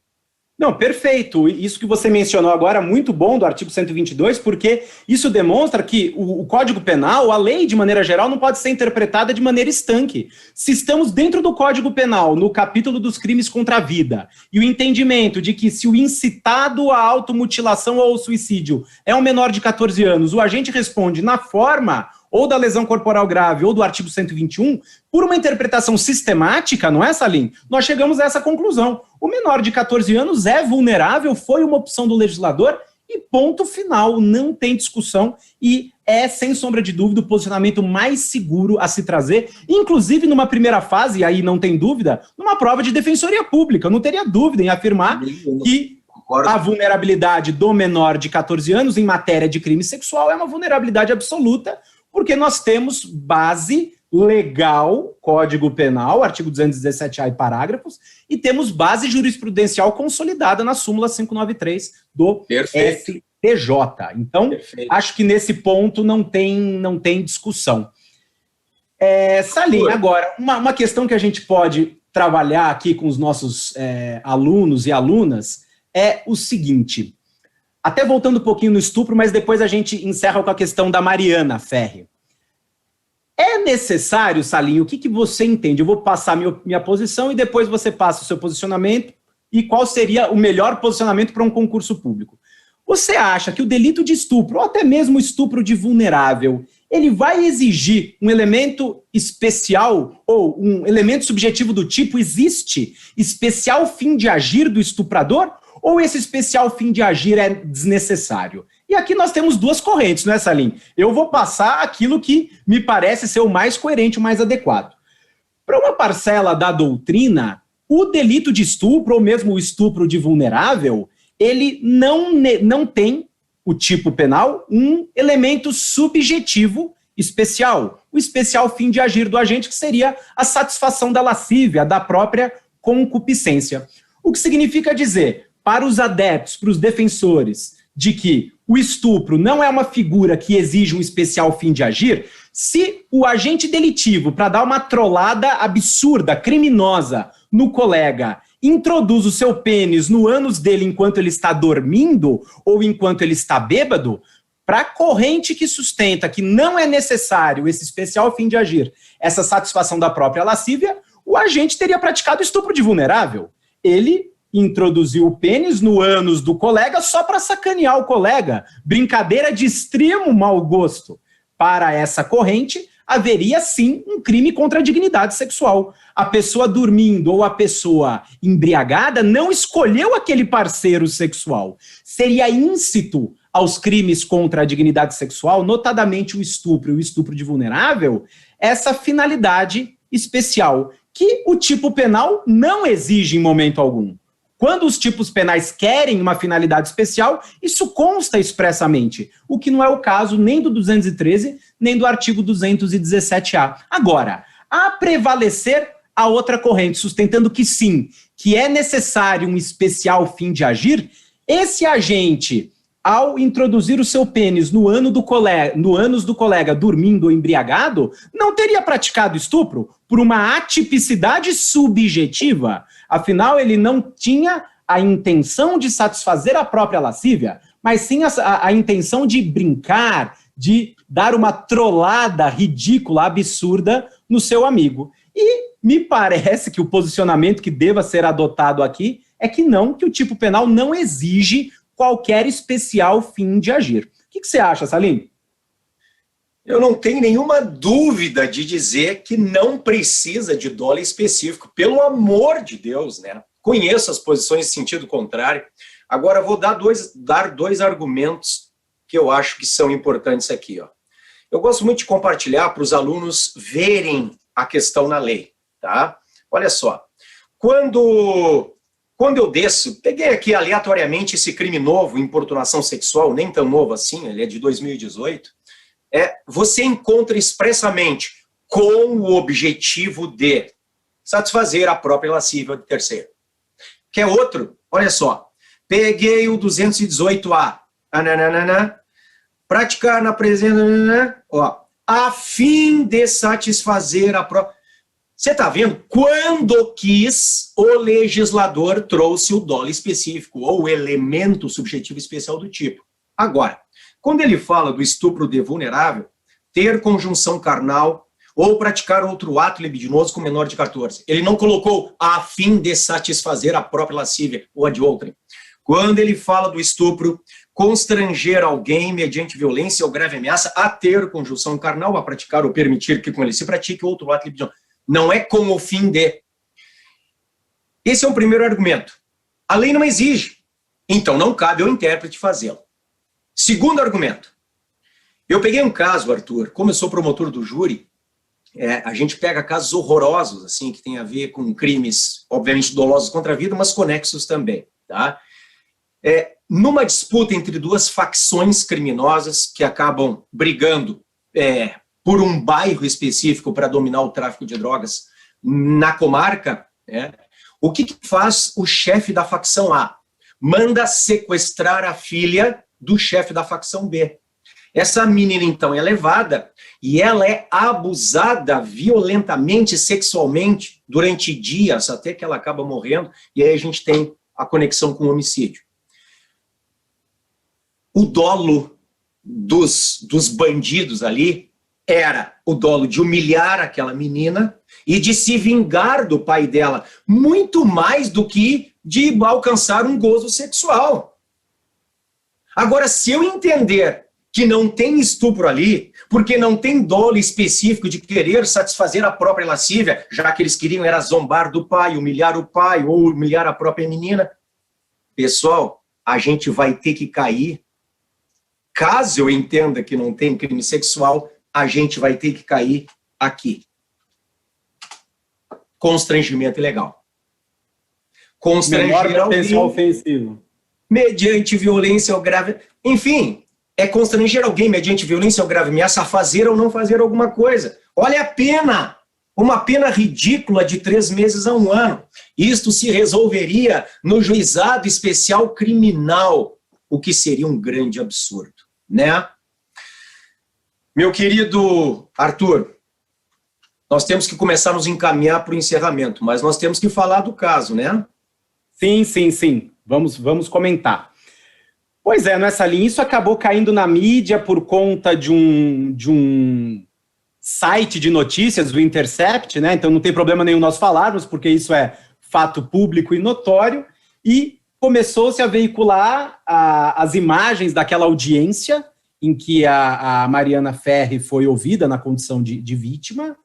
Não, perfeito. Isso que você mencionou agora, muito bom do artigo 122, porque isso demonstra que o Código Penal, a lei de maneira geral, não pode ser interpretada de maneira estanque. Se estamos dentro do Código Penal, no capítulo dos crimes contra a vida, e o entendimento de que se o incitado à automutilação ou ao suicídio é um menor de 14 anos, o agente responde na forma ou da lesão corporal grave ou do artigo 121, por uma interpretação sistemática, não é, Salim? Nós chegamos a essa conclusão. O menor de 14 anos é vulnerável, foi uma opção do legislador e ponto final, não tem discussão e é, sem sombra de dúvida, o posicionamento mais seguro a se trazer, inclusive numa primeira fase, e aí não tem dúvida, numa prova de defensoria pública. Eu não teria dúvida em afirmar que a vulnerabilidade do menor de 14 anos em matéria de crime sexual é uma vulnerabilidade absoluta, porque nós temos base legal, Código Penal, artigo 217-A e parágrafos, e temos base jurisprudencial consolidada na súmula 593 do STJ. Então, acho que nesse ponto não tem discussão. Salim, agora, uma questão que a gente pode trabalhar aqui com os nossos alunos e alunas é o seguinte, até voltando um pouquinho no estupro, mas depois a gente encerra com a questão da Mariana Ferri. É necessário, Salim, o que você entende? Eu vou passar minha posição e depois você passa o seu posicionamento e qual seria o melhor posicionamento para um concurso público. Você acha que o delito de estupro, ou até mesmo o estupro de vulnerável, ele vai exigir um elemento especial ou um elemento subjetivo do tipo existe especial fim de agir do estuprador? Ou esse especial fim de agir é desnecessário? E aqui nós temos duas correntes, não é, Salim? Eu vou passar aquilo que me parece ser o mais coerente, o mais adequado. Para uma parcela da doutrina, o delito de estupro, ou mesmo o estupro de vulnerável, ele não tem, o tipo penal, um elemento subjetivo especial. O especial fim de agir do agente, que seria a satisfação da lascívia, da própria concupiscência. O que significa dizer, para os adeptos, para os defensores, de que o estupro não é uma figura que exige um especial fim de agir, se o agente delitivo, para dar uma trollada absurda, criminosa, no colega, introduz o seu pênis no ânus dele enquanto ele está dormindo ou enquanto ele está bêbado, para a corrente que sustenta que não é necessário esse especial fim de agir, essa satisfação da própria lascívia, o agente teria praticado estupro de vulnerável. Ele introduziu o pênis no ânus do colega só para sacanear o colega. Brincadeira de extremo mau gosto. Para essa corrente, haveria sim um crime contra a dignidade sexual. A pessoa dormindo ou a pessoa embriagada não escolheu aquele parceiro sexual. Seria íncito aos crimes contra a dignidade sexual, notadamente o estupro e o estupro de vulnerável, essa finalidade especial, que o tipo penal não exige em momento algum. Quando os tipos penais querem uma finalidade especial, isso consta expressamente, o que não é o caso nem do 213, nem do artigo 217-A. Agora, a prevalecer a outra corrente, sustentando que sim, que é necessário um especial fim de agir, esse agente, ao introduzir o seu pênis no ânus do colega dormindo ou embriagado, não teria praticado estupro por uma atipicidade subjetiva. Afinal, ele não tinha a intenção de satisfazer a própria lascívia, mas sim a intenção de brincar, de dar uma trollada ridícula, absurda no seu amigo. E me parece que o posicionamento que deva ser adotado aqui é que não, que o tipo penal não exige qualquer especial fim de agir. O que você acha, Salim? Eu não tenho nenhuma dúvida de dizer que não precisa de dolo específico, pelo amor de Deus, né? Conheço as posições em sentido contrário. Agora vou dar dois argumentos que eu acho que são importantes aqui, ó. Eu gosto muito de compartilhar para os alunos verem a questão na lei, tá? Olha só, quando eu desço, peguei aqui aleatoriamente esse crime novo, importunação sexual, nem tão novo assim, ele é de 2018, você encontra expressamente com o objetivo de satisfazer a própria lascívia de terceiro. Quer outro? Olha só, peguei o 218A, praticar na presença, a fim de satisfazer a própria... Você está vendo? Quando quis, o legislador trouxe o dolo específico, ou o elemento subjetivo especial do tipo. Agora, quando ele fala do estupro de vulnerável, ter conjunção carnal ou praticar outro ato libidinoso com menor de 14, ele não colocou a fim de satisfazer a própria lascívia ou a de outrem. Quando ele fala do estupro, constranger alguém mediante violência ou grave ameaça a ter conjunção carnal, a praticar ou permitir que com ele se pratique outro ato libidinoso. Não é com o fim de. Esse é o primeiro argumento. A lei não exige. Então não cabe ao intérprete fazê-lo. Segundo argumento. Eu peguei um caso, Arthur, como eu sou promotor do júri, a gente pega casos horrorosos, assim, que tem a ver com crimes, obviamente, dolosos contra a vida, mas conexos também, tá? Numa disputa entre duas facções criminosas que acabam brigando por um bairro específico para dominar o tráfico de drogas na comarca, o que faz o chefe da facção A? Manda sequestrar a filha do chefe da facção B. Essa menina, então, é levada e ela é abusada violentamente, sexualmente, durante dias, até que ela acaba morrendo, e aí a gente tem a conexão com o homicídio. O dolo dos bandidos ali era o dolo de humilhar aquela menina e de se vingar do pai dela, muito mais do que de alcançar um gozo sexual. Agora, se eu entender que não tem estupro ali, porque não tem dolo específico de querer satisfazer a própria lascívia, já que eles queriam era zombar do pai, humilhar o pai ou humilhar a própria menina, pessoal, a gente vai ter que cair. Caso eu entenda que não tem crime sexual, a gente vai ter que cair aqui. Constrangimento ilegal. Constranger alguém ofensivo. Mediante violência ou grave... Enfim, é constranger alguém mediante violência ou grave ameaça a fazer ou não fazer alguma coisa. Olha a pena! uma pena ridícula de 3 meses a 1 ano. Isto se resolveria no juizado especial criminal, o que seria um grande absurdo, né? Meu querido Arthur, nós temos que começar a nos encaminhar para o encerramento, mas nós temos que falar do caso, né? Sim. Vamos comentar. Pois é, nessa linha, isso acabou caindo na mídia por conta de um site de notícias, do Intercept, né? Então não tem problema nenhum nós falarmos, porque isso é fato público e notório, e começou-se a veicular as imagens daquela audiência em que a Mariana Ferri foi ouvida na condição de vítima.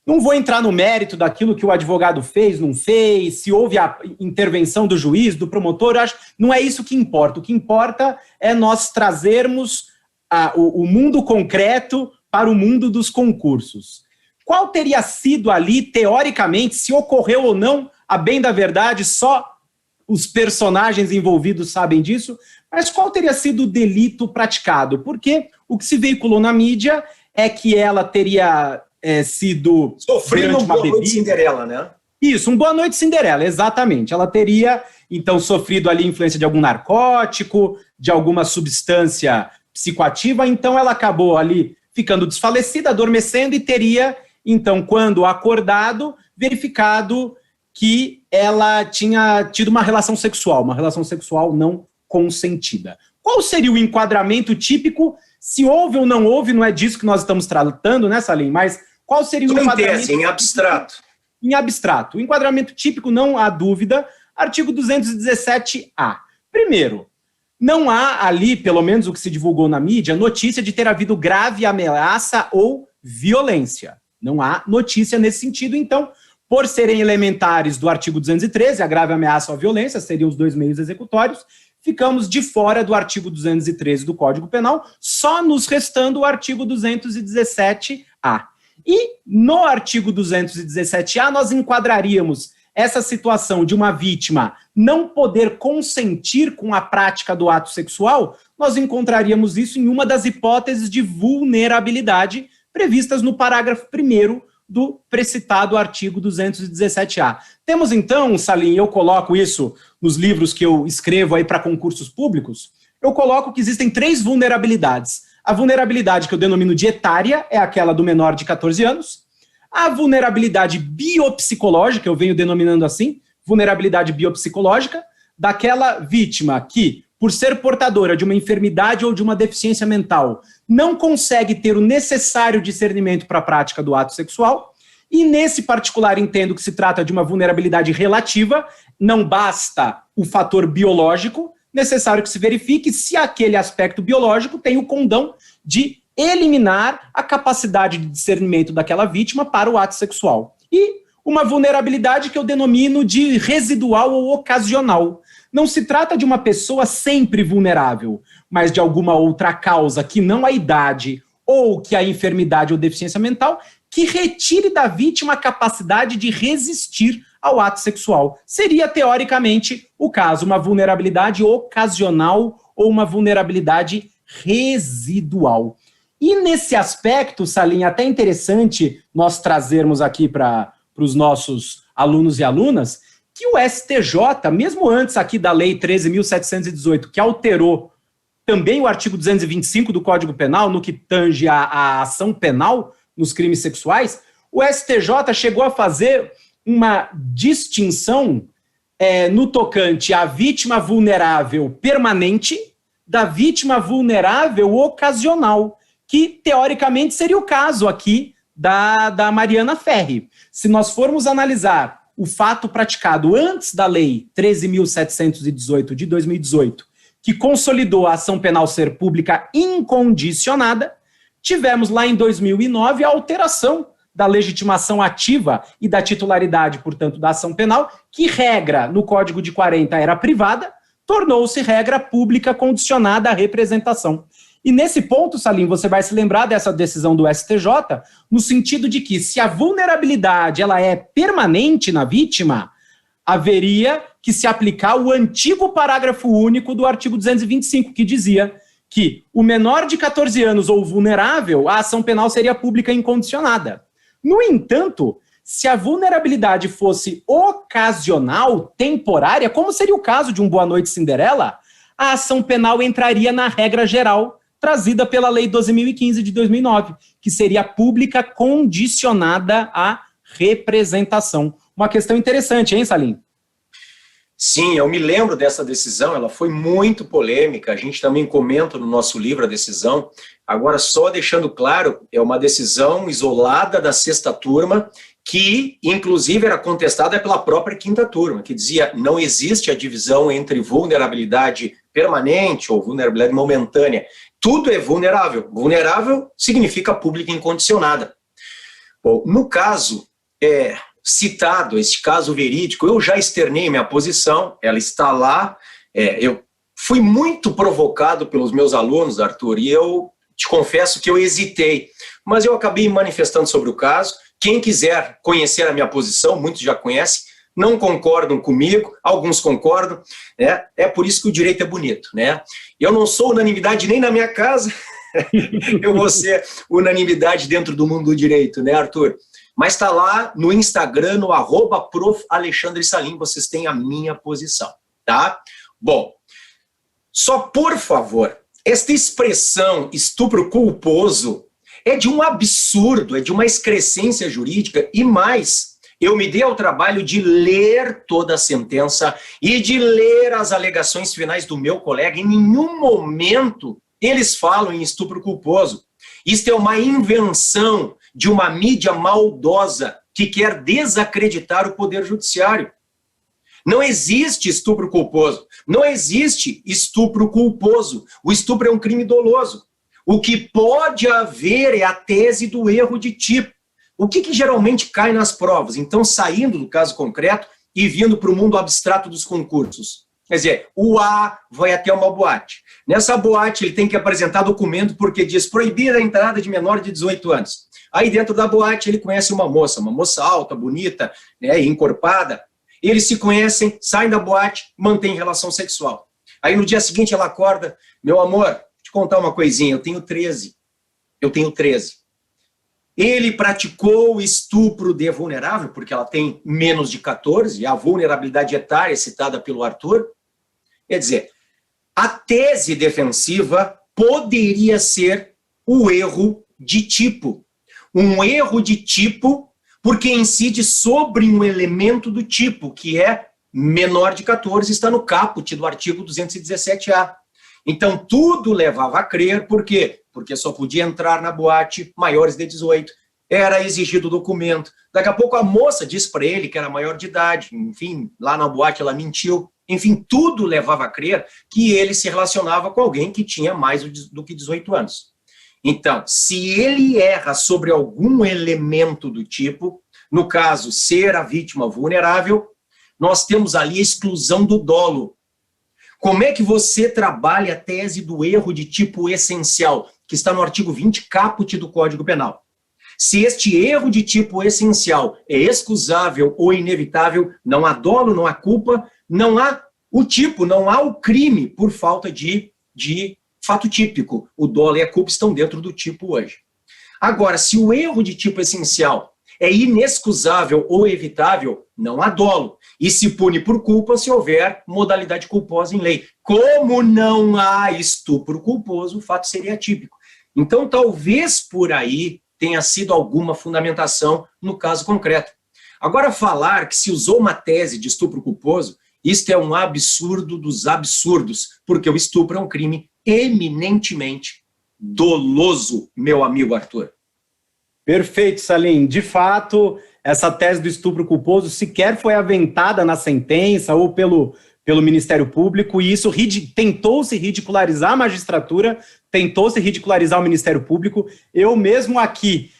Não vou entrar no mérito daquilo que o advogado fez, não fez, se houve a intervenção do juiz, do promotor, acho, não é isso que importa. O que importa é nós trazermos o mundo concreto para o mundo dos concursos. Qual teria sido ali, teoricamente, se ocorreu ou não, a bem da verdade, só os personagens envolvidos sabem disso, mas qual teria sido o delito praticado? Porque o que se veiculou na mídia é que ela teria sido... Sofrendo um Boa Noite Cinderela, né? Isso, um Boa Noite Cinderela, exatamente. Ela teria, então, sofrido ali influência de algum narcótico, de alguma substância psicoativa, então ela acabou ali ficando desfalecida, adormecendo, e teria, então, quando acordado, verificado que ela tinha tido uma relação sexual não consentida. Qual seria o enquadramento típico? Se houve ou não houve, não é disso que nós estamos tratando, né, Salim? Mas qual seria o enquadramento? Em abstrato. Em abstrato. O enquadramento típico, não há dúvida, artigo 217-A. Primeiro, não há ali, pelo menos o que se divulgou na mídia, notícia de ter havido grave ameaça ou violência. Não há notícia nesse sentido, então, por serem elementares do artigo 213, a grave ameaça ou a violência, seriam os 2 meios executórios, ficamos de fora do artigo 213 do Código Penal, só nos restando o artigo 217-A. E no artigo 217-A nós enquadraríamos essa situação de uma vítima não poder consentir com a prática do ato sexual, nós encontraríamos isso em uma das hipóteses de vulnerabilidade previstas no parágrafo 1º do precitado artigo 217-A. Temos então, Salim, eu coloco isso nos livros que eu escrevo aí para concursos públicos, eu coloco que existem 3 vulnerabilidades. A vulnerabilidade que eu denomino de etária é aquela do menor de 14 anos, a vulnerabilidade biopsicológica, eu venho denominando assim, vulnerabilidade biopsicológica, daquela vítima que, por ser portadora de uma enfermidade ou de uma deficiência mental, não consegue ter o necessário discernimento para a prática do ato sexual, e nesse particular entendo que se trata de uma vulnerabilidade relativa, não basta o fator biológico, necessário que se verifique se aquele aspecto biológico tem o condão de eliminar a capacidade de discernimento daquela vítima para o ato sexual. E uma vulnerabilidade que eu denomino de residual ou ocasional. Não se trata de uma pessoa sempre vulnerável, mas de alguma outra causa que não a idade ou que a enfermidade ou deficiência mental que retire da vítima a capacidade de resistir ao ato sexual. Seria, teoricamente, o caso, uma vulnerabilidade ocasional ou uma vulnerabilidade residual. E nesse aspecto, Salim, até interessante nós trazermos aqui para os nossos alunos e alunas, que o STJ, mesmo antes aqui da Lei 13.718, que alterou também o artigo 225 do Código Penal, no que tange a ação penal nos crimes sexuais, o STJ chegou a fazer uma distinção no tocante à vítima vulnerável permanente da vítima vulnerável ocasional, que teoricamente seria o caso aqui da Mariana Ferri. Se nós formos analisar o fato praticado antes da Lei 13.718 de 2018, que consolidou a ação penal ser pública incondicionada, tivemos lá em 2009 a alteração da legitimação ativa e da titularidade, portanto, da ação penal, que regra no Código de 40 era privada, tornou-se regra pública condicionada à representação. E nesse ponto, Salim, você vai se lembrar dessa decisão do STJ, no sentido de que se a vulnerabilidade ela é permanente na vítima, haveria que se aplicar o antigo parágrafo único do artigo 225, que dizia que o menor de 14 anos ou vulnerável, a ação penal seria pública incondicionada. No entanto, se a vulnerabilidade fosse ocasional, temporária, como seria o caso de um Boa Noite Cinderela, a ação penal entraria na regra geral trazida pela Lei 12.015 de 2009, que seria pública condicionada à representação. Uma questão interessante, hein, Salim? Sim, eu me lembro dessa decisão, ela foi muito polêmica, a gente também comenta no nosso livro a decisão. Agora, só deixando claro, é uma decisão isolada da sexta turma, que, inclusive, era contestada pela própria quinta turma, que dizia não existe a divisão entre vulnerabilidade permanente ou vulnerabilidade momentânea. Tudo é vulnerável. Vulnerável significa pública incondicionada. Bom, no caso citado, este caso verídico, eu já externei minha posição, ela está lá. Eu fui muito provocado pelos meus alunos, Arthur, e eu te confesso que eu hesitei, mas eu acabei me manifestando sobre o caso. Quem quiser conhecer a minha posição, muitos já conhecem, não concordam comigo, alguns concordam, né? É por isso que o direito é bonito, né? Eu não sou unanimidade nem na minha casa, eu vou ser unanimidade dentro do mundo do direito, né, Arthur? Mas está lá no Instagram, no @Prof. Alexandre Salim, vocês têm a minha posição, tá? Bom, só por favor, esta expressão estupro culposo é de um absurdo, é de uma excrescência jurídica e mais, eu me dei ao trabalho de ler toda a sentença e de ler as alegações finais do meu colega. Em nenhum momento eles falam em estupro culposo. Isto é uma invenção de uma mídia maldosa que quer desacreditar o Poder Judiciário. Não existe estupro culposo. Não existe estupro culposo. O estupro é um crime doloso. O que pode haver é a tese do erro de tipo. O que geralmente cai nas provas? Então, saindo do caso concreto e vindo para o mundo abstrato dos concursos. Quer dizer, o A vai até uma boate. Nessa boate, ele tem que apresentar documento porque diz proibida a entrada de menor de 18 anos. Aí, dentro da boate, ele conhece uma moça alta, bonita, né, encorpada. Eles se conhecem, saem da boate, mantêm relação sexual. Aí, no dia seguinte, ela acorda, meu amor, te contar uma coisinha, eu tenho 13. Ele praticou estupro de vulnerável, porque ela tem menos de 14, a vulnerabilidade etária citada pelo Arthur. Quer dizer, a tese defensiva poderia ser o erro de tipo. Um erro de tipo porque incide sobre um elemento do tipo, que é menor de 14, está no caput do artigo 217-A. Então, tudo levava a crer, por quê? Porque só podia entrar na boate maiores de 18. Era exigido o documento. Daqui a pouco a moça disse para ele que era maior de idade. Enfim, lá na boate ela mentiu. Enfim, tudo levava a crer que ele se relacionava com alguém que tinha mais do que 18 anos. Então, se ele erra sobre algum elemento do tipo, no caso, ser a vítima vulnerável, nós temos ali a exclusão do dolo. Como é que você trabalha a tese do erro de tipo essencial, que está no artigo 20, caput do Código Penal? Se este erro de tipo essencial é excusável ou inevitável, não há dolo, não há culpa, não há o tipo, não há o crime por falta de fato típico. O dolo e a culpa estão dentro do tipo hoje. Agora, se o erro de tipo essencial é inexcusável ou evitável, não há dolo. E se pune por culpa se houver modalidade culposa em lei. Como não há estupro culposo, o fato seria atípico. Então, talvez por aí tenha sido alguma fundamentação no caso concreto. Agora, falar que se usou uma tese de estupro culposo, isto é um absurdo dos absurdos, porque o estupro é um crime eminentemente doloso, meu amigo Arthur. Perfeito, Salim. De fato, essa tese do estupro culposo sequer foi aventada na sentença ou pelo Ministério Público, e isso tentou-se ridicularizar a magistratura, tentou-se ridicularizar o Ministério Público. Eu mesmo aqui,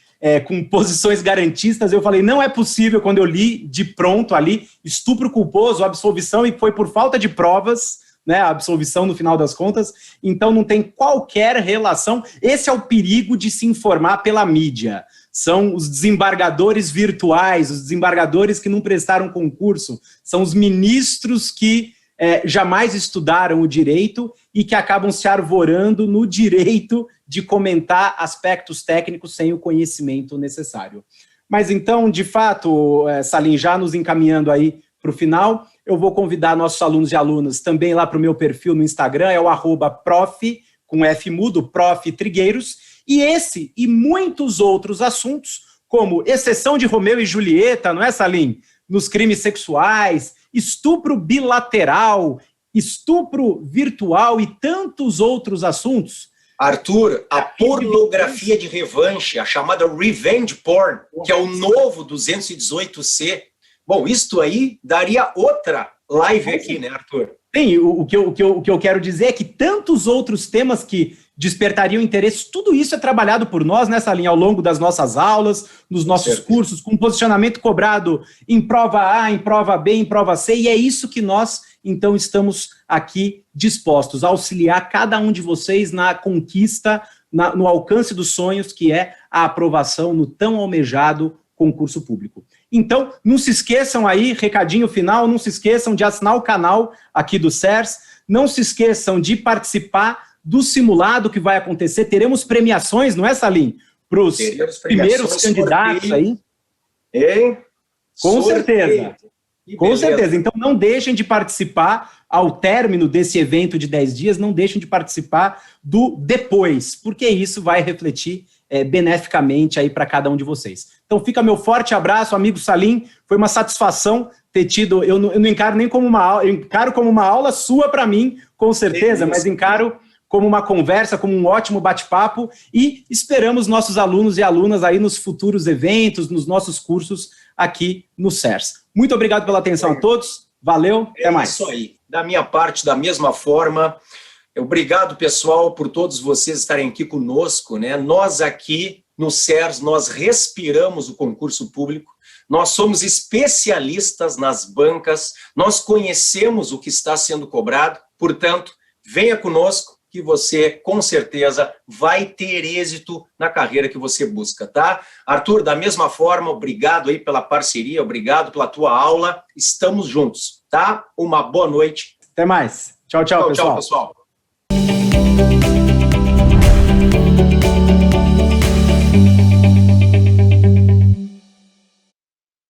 com posições garantistas, eu falei, não é possível, quando eu li de pronto ali, estupro culposo, absolvição, e foi por falta de provas, né, a absolvição no final das contas, então não tem qualquer relação. Esse é o perigo de se informar pela mídia. São os desembargadores virtuais, os desembargadores que não prestaram concurso, são os ministros que jamais estudaram o direito e que acabam se arvorando no direito de comentar aspectos técnicos sem o conhecimento necessário. Mas então, de fato, Salim, já nos encaminhando aí para o final, eu vou convidar nossos alunos e alunas também lá para o meu perfil no Instagram, é o @prof, com F mudo, Prof. Trigueiros, e esse e muitos outros assuntos, como exceção de Romeu e Julieta, não é, Salim? Nos crimes sexuais, estupro bilateral, estupro virtual e tantos outros assuntos. Arthur, a pornografia de revanche, a chamada revenge porn, que é o novo 218C. Bom, isto aí daria outra live aqui, né, Arthur? Sim, o que eu quero dizer é que tantos outros temas que despertariam interesse, tudo isso é trabalhado por nós nessa linha ao longo das nossas aulas, nos nossos cursos, com posicionamento cobrado em prova A, em prova B, em prova C, e é isso que nós, então, estamos aqui dispostos a auxiliar cada um de vocês na conquista, no alcance dos sonhos, que é a aprovação no tão almejado concurso público. Então, não se esqueçam aí, recadinho final, não se esqueçam de assinar o canal aqui do CERS, não se esqueçam de participar do simulado que vai acontecer, teremos premiações, não é, Salim? Para os primeiros candidatos aí. Com certeza. Com certeza. Então, não deixem de participar, ao término desse evento de 10 dias, não deixem de participar do depois, porque isso vai refletir beneficamente aí para cada um de vocês. Então, fica meu forte abraço, amigo Salim. Foi uma satisfação ter tido, eu não encaro nem como uma aula, eu encaro como uma aula sua para mim, com certeza, mas encaro como uma conversa, como um ótimo bate-papo, e esperamos nossos alunos e alunas aí nos futuros eventos, nos nossos cursos aqui no CERS. Muito obrigado pela atenção a todos, valeu, até mais. É isso aí, da minha parte, da mesma forma, obrigado, pessoal, por todos vocês estarem aqui conosco, né? Nós aqui no CERS, nós respiramos o concurso público, nós somos especialistas nas bancas, nós conhecemos o que está sendo cobrado, portanto, venha conosco, que você, com certeza, vai ter êxito na carreira que você busca, tá? Arthur, da mesma forma, obrigado aí pela parceria, obrigado pela tua aula, estamos juntos, tá? Uma boa noite. Até mais. Tchau, tchau, pessoal. Tchau, pessoal.